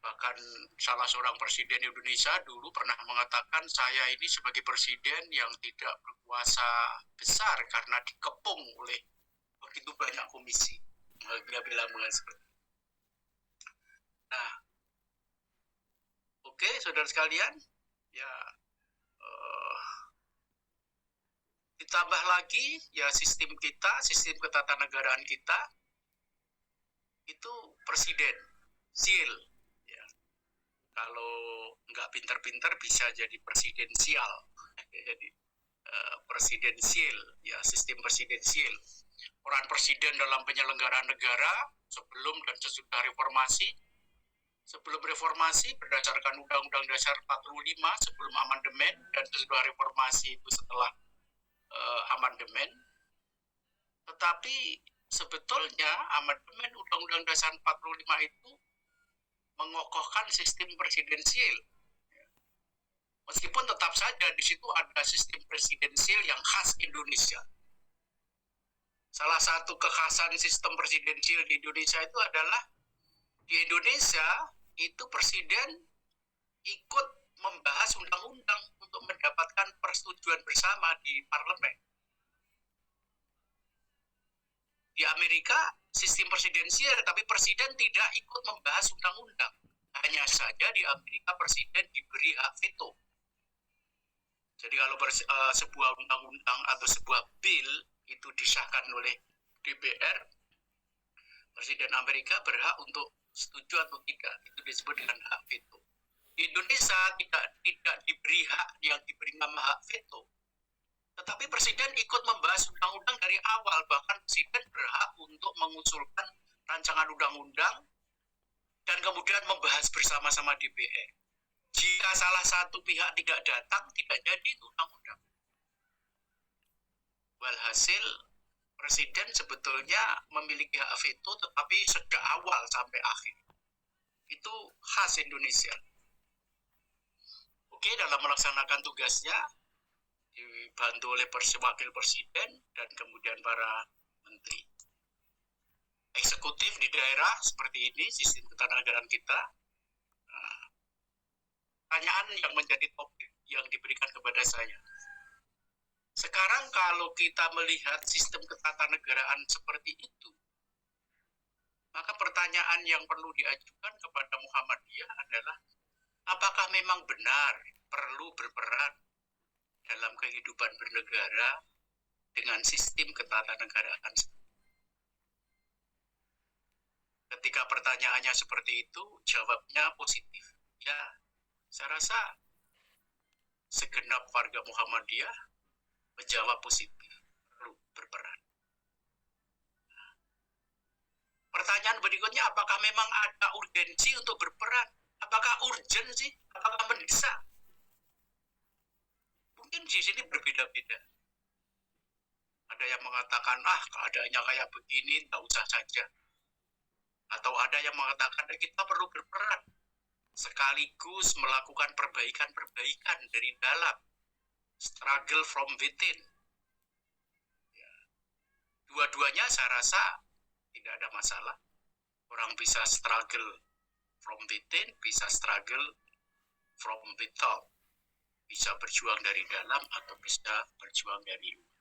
Bahkan salah seorang presiden Indonesia dulu pernah mengatakan, saya ini sebagai presiden yang tidak berkuasa besar karena dikepung oleh begitu banyak komisi. Dia bilang seperti itu. Nah, oke, saudara sekalian, ya ditambah lagi ya sistem kita, sistem ketatanegaraan kita itu presiden, sil. Ya. Kalau nggak pinter-pinter bisa jadi presidensial. Jadi presidensial, ya sistem presidensial. Peran presiden dalam penyelenggaraan negara sebelum dan sesudah reformasi. Sebelum reformasi berdasarkan Undang-Undang Dasar 45 sebelum amandemen, dan sesudah reformasi itu setelah amandemen. Tetapi sebetulnya amandemen Undang-Undang Dasar 45 itu mengokohkan sistem presidensial. Meskipun tetap saja di situ ada sistem presidensial yang khas Indonesia. Salah satu kekhasan sistem presidensial di Indonesia itu adalah di Indonesia itu presiden ikut membahas undang-undang untuk mendapatkan persetujuan bersama di parlemen. Di Amerika sistem presidensial, tapi presiden tidak ikut membahas undang-undang. Hanya saja di Amerika presiden diberi hak veto. Jadi kalau sebuah undang-undang atau sebuah bill itu disahkan oleh DPR, presiden Amerika berhak untuk setuju atau tidak. Itu disebut dengan hak veto. Di Indonesia tidak diberi hak yang diberi nama hak veto. Tetapi presiden ikut membahas undang-undang dari awal. Bahkan presiden berhak untuk mengusulkan rancangan undang-undang dan kemudian membahas bersama-sama DPR. Jika salah satu pihak tidak datang, tidak jadi undang-undang. Walhasil, presiden sebetulnya memiliki hak veto, tetapi sejak awal sampai akhir. Itu khas Indonesia. Oke, dalam melaksanakan tugasnya, dibantu oleh wakil presiden dan kemudian para menteri. Eksekutif di daerah seperti ini, sistem ketatanegaraan kita. Pertanyaan yang menjadi topik yang diberikan kepada saya. Sekarang kalau kita melihat sistem ketatanegaraan seperti itu, maka pertanyaan yang perlu diajukan kepada Muhammadiyah adalah, apakah memang benar perlu berperan dalam kehidupan bernegara dengan sistem ketatanegaraan? Ketika pertanyaannya seperti itu, jawabnya positif. Ya, saya rasa segenap warga Muhammadiyah menjawab positif, perlu berperan. Pertanyaan berikutnya, apakah memang ada urgensi untuk berperan? Apakah urgent sih? Apakah mendesak? Mungkin di sini berbeda-beda. Ada yang mengatakan, keadaannya kayak begini, tak usah saja. Atau ada yang mengatakan, kita perlu berperan, sekaligus melakukan perbaikan-perbaikan dari dalam, struggle from within. Ya. Dua-duanya saya rasa tidak ada masalah. Orang bisa struggle from within, bisa struggle from without. Bisa berjuang dari dalam atau bisa berjuang dari luar.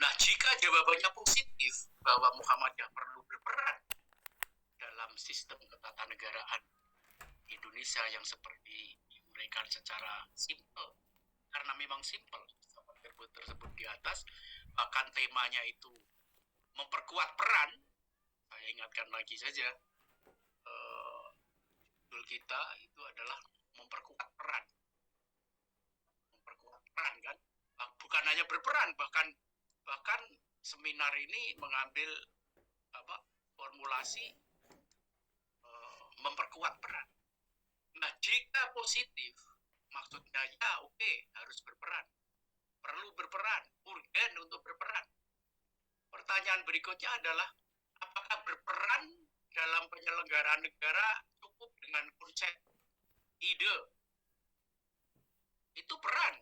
Nah, jika jawabannya positif bahwa Muhammadiyah perlu berperan dalam sistem ketatanegaraan Indonesia yang seperti diuraikan secara simpel, karena memang simpel seperti tersebut di atas, bahkan temanya itu memperkuat peran. Saya ingatkan lagi saja, judul kita itu adalah memperkuat peran. Memperkuat peran, kan? Bukan hanya berperan, bahkan seminar ini mengambil formulasi memperkuat peran. Nah, jika positif, maksudnya ya oke, harus berperan, perlu berperan, urgen untuk berperan. Pertanyaan berikutnya adalah, apakah berperan dalam penyelenggaraan negara cukup dengan konsep ide? Itu peran.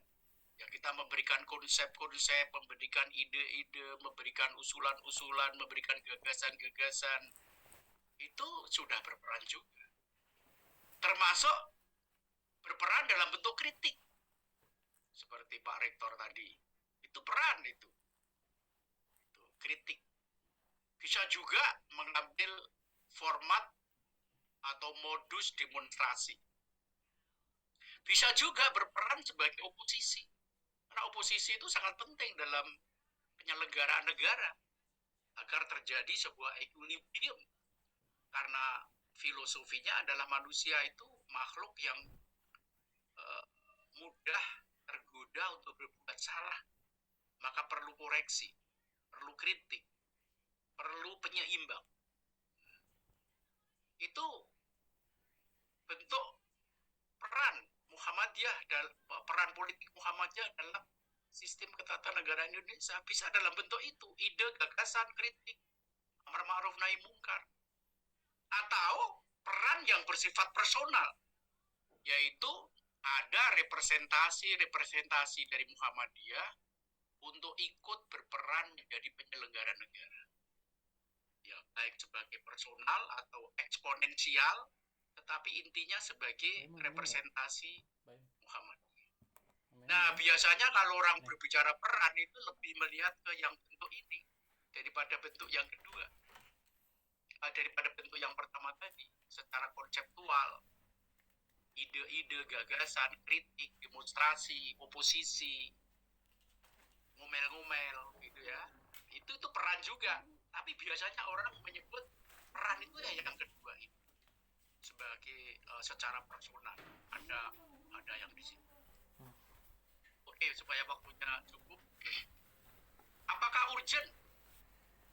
Ya, kita memberikan konsep-konsep, memberikan ide-ide, memberikan usulan-usulan, memberikan gagasan-gagasan. Itu sudah berperan juga. termasuk berperan dalam bentuk kritik seperti Pak Rektor tadi. Itu peran itu kritik. Bisa juga mengambil format atau modus demonstrasi. Bisa juga berperan sebagai oposisi. Karena oposisi itu sangat penting dalam penyelenggaraan negara agar terjadi sebuah equilibrium. Karena filosofinya adalah manusia itu makhluk yang mudah tergoda untuk berbuat salah. Maka perlu koreksi, perlu kritik, perlu penyeimbang. Itu bentuk peran Muhammadiyah dan peran politik Muhammadiyah dalam sistem ketatanegaraan Indonesia. Bisa dalam bentuk itu, ide, gagasan, kritik, amar ma'ruf nahi mungkar. Atau peran yang bersifat personal, yaitu ada representasi dari Muhammadiyah untuk ikut berperan menjadi penyelenggara negara. Ya, baik sebagai personal atau eksponensial, tetapi intinya sebagai representasi Muhammadiyah. Nah, biasanya kalau orang berbicara peran itu lebih melihat ke yang bentuk ini daripada bentuk yang kedua. Daripada bentuk yang pertama tadi, secara konseptual, ide-ide, gagasan, kritik, demonstrasi, oposisi, ngomel-ngomel gitu ya. Itu peran juga. Tapi biasanya orang menyebut peran itu ya yang kedua itu sebagai secara personal. Ada yang di sini. Oke, supaya waktunya cukup. Apakah urgent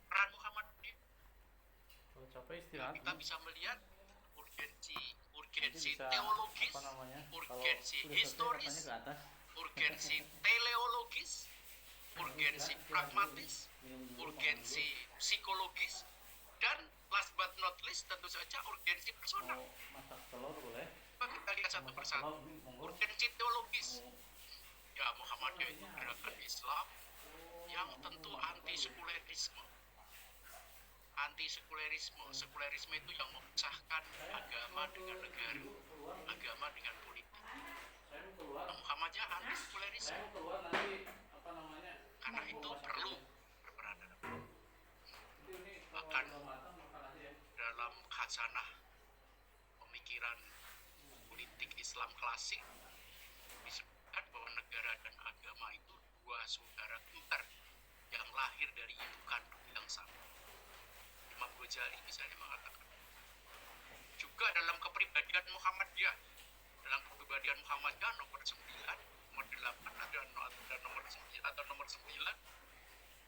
peran Muhammadiyah? Kita bisa melihat urgensi teologis, urgensi historis, urgensi teleologis, urgensi pragmatis, urgensi psikologis, dan last but not least tentu saja urgensi personal. Kita lihat satu persatu. Urgensi teologis. Ya, Muhammadiyah itu gerakan Islam yang tentu anti-sekulerisme. Sekulerisme itu yang memisahkan agama dengan negara, agama dengan politik. Nah, Muhammadiyah anti-sekulerisme. Karena itu perlu berperan bahkan dalam khasanah pemikiran politik Islam klasik disebutkan bahwa negara dan agama itu dua saudara kembar yang lahir dari ibu kandung yang sama. Imam Ghazali misalnya mengatakan. Juga dalam kepribadian Muhammadiyah nomor 9, nomor 8 dan nomor 9 atau nomor 9,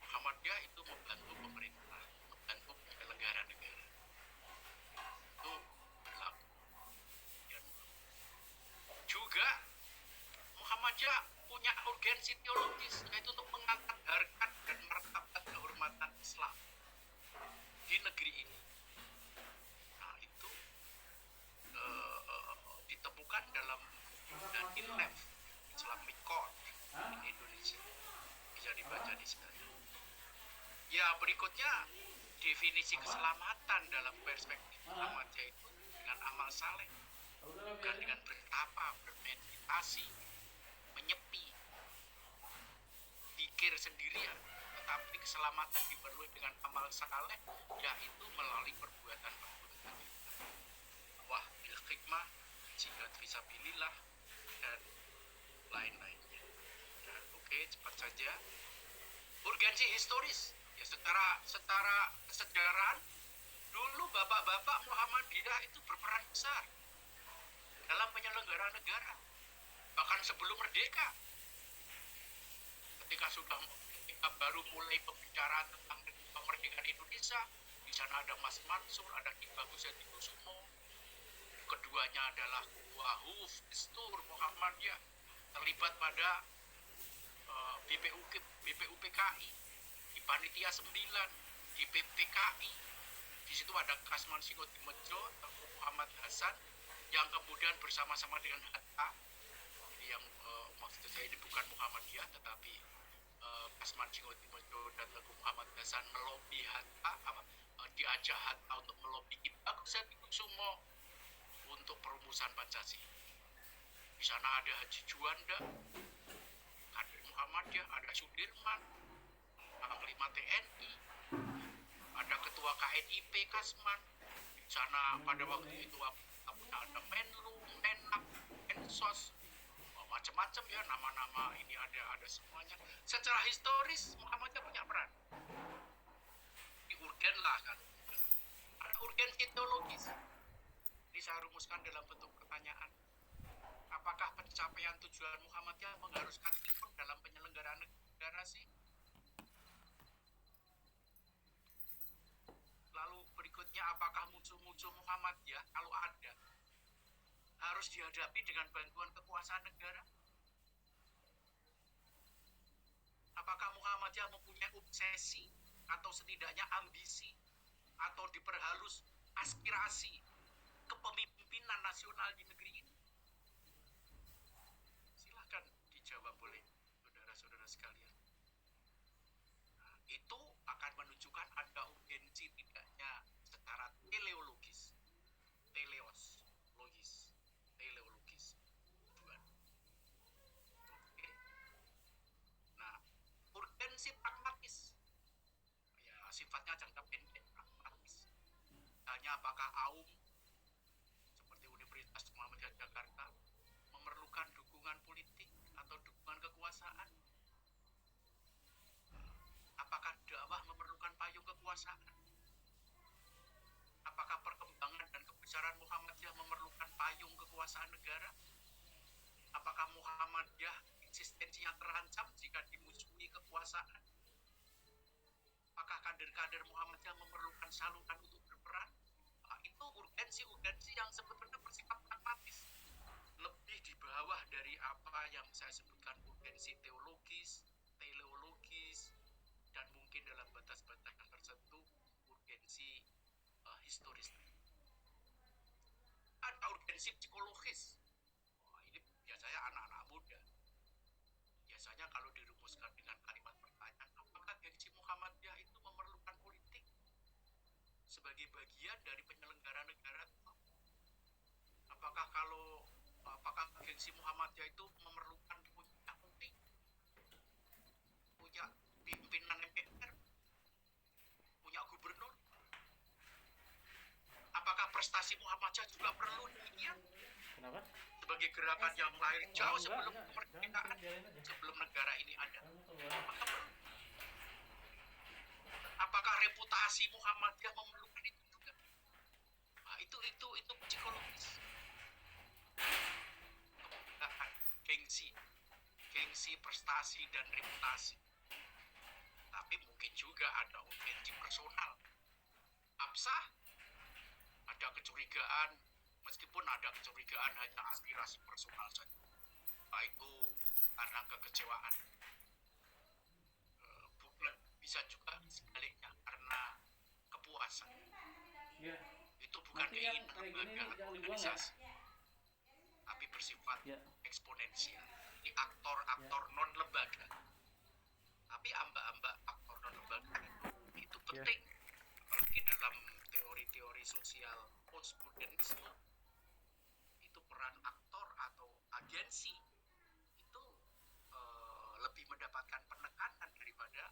Muhammadiyah itu membantu pemerintah, membantu penyelenggara negara. Itu berlaku. Juga Muhammadiyah punya urgensi teologis, yaitu untuk mengangkat harkat dan martabat kehormatan Islam di negeri ini. Nah, itu ditemukan dalam dan ILEF, Islamic Court di Indonesia. Bisa dibaca di sana. Ya, berikutnya definisi keselamatan dalam perspektif Muhammadiyah itu dengan amal saleh, bukan dengan bertapa, bermeditasi, menyepi, pikir sendirian, tetapi keselamatan diperoleh dengan amal saleh, yaitu melalui perbuatan-perbuatan wah, bil hikmah, jihad fisabilillah, dan lain-lainnya. Dan oke, cepat saja. Urgensi historis, ya secara kesejarahan, dulu bapak-bapak Muhammadiyah itu berperan besar dalam penyelenggaraan negara, bahkan sebelum merdeka. Ketika baru mulai pembicaraan tentang kemerdekaan Indonesia, di sana ada Mas Mansur, ada Ki Bagus Hadikusumo. Keduanya adalah Wahuf Gestur Muhammadiyah, terlibat pada BPUPKI, di Panitia 9, di PPKI. Di situ ada Kasman Singotimejo, Muhammad Hasan, yang kemudian bersama-sama dengan Hatta. Ini yang maksud saya ini bukan Muhammadiyah, tetapi Kasman Singotimejo dan Teguh Muhammad Hasan melobi Hatta, diajak Hatta untuk melobi Ki Bagus Hadikusumo untuk untuk perumusan Pancasila. Di sana ada Haji Juanda, kader Muhammadiyah, ada Sudirman, Panglima TNI, ada Ketua KNIP Kasman. Di sana pada waktu itu ada Menlu, Menak, Mensos, macam-macam ya, nama-nama ini ada semuanya. Secara historis Muhammadiyah punya peran. Urgen lah kan. Ada urgensi teologis. Ini saya rumuskan dalam bentuk pertanyaan. Apakah pencapaian tujuan Muhammadiyah mengharuskan ikut dalam penyelenggaraan negara sih? Lalu berikutnya, apakah musuh-musuh Muhammadiyah kalau ada harus dihadapi dengan bantuan kekuasaan negara? Apakah Muhammadiyah mempunyai obsesi atau setidaknya ambisi atau diperhalus aspirasi kepemimpinan nasional di negeri ini? Silahkan dijawab oleh saudara-saudara sekalian. Nah, itu akan menunjukkan ada urgensi tidaknya secara teleologis, teleologis. Oke. Nah, urgensi pragmatis, ya sifatnya jangka pendek, pragmatis. Misalnya apakah AUM seperti Universitas Muhammadiyah Jakarta memerlukan dukungan politik atau dukungan kekuasaan? Apakah dakwah memerlukan payung kekuasaan? Apakah perkembangan dan kebesaran Muhammadiyah memerlukan payung kekuasaan negara? Apakah Muhammadiyah eksistensinya terancam jika dimusuhi kekuasaan? Apakah kader-kader Muhammadiyah memerlukan saluran untuk berperan? Nah, itu urgensi yang sebetulnya bersifat pragmatis, lebih di bawah dari apa yang saya sebutkan urgensi teologis, teleologis, dan mungkin dalam batas-batas yang tertentu urgensi historis. Ada urgensi psikologis. Ini biasanya anak-anak muda. Biasanya kalau dirumuskan dengan kalimat pertanyaan, apakah gengsi Muhammadiyah itu memerlukan politik sebagai bagian dari penyelenggara negara? Apakah gengsi Muhammadiyah itu memerlukan punya politik, punya pimpinan MPR, punya gubernur? Apakah prestasi Muhammadiyah juga perlu demikian? Kenapa? Sebagai gerakan yang lahir jauh sebelum kemerdekaan, sebelum negara ini ada. Apakah reputasi Muhammadiyah memerlukan itu juga? Nah, itu psikologis. Kemudian gengsi, prestasi dan reputasi. Tapi mungkin juga ada urgensi personal. Absah, ada kecurigaan, meskipun ada kecurigaan hanya aspirasi personal saja. Nah, itu karena kekecewaan. Bukan, bisa juga sebaliknya karena kepuasan. Ya. Itu bukan keinginan lembaga atau organisasi, tapi bersifat eksponensial. Ini aktor non lembaga. Tapi ambak-ambak aktor non lembaga itu penting. Apalagi dalam teori-teori sosial postmodernisme, itu peran aktor atau agensi itu lebih mendapatkan penekanan daripada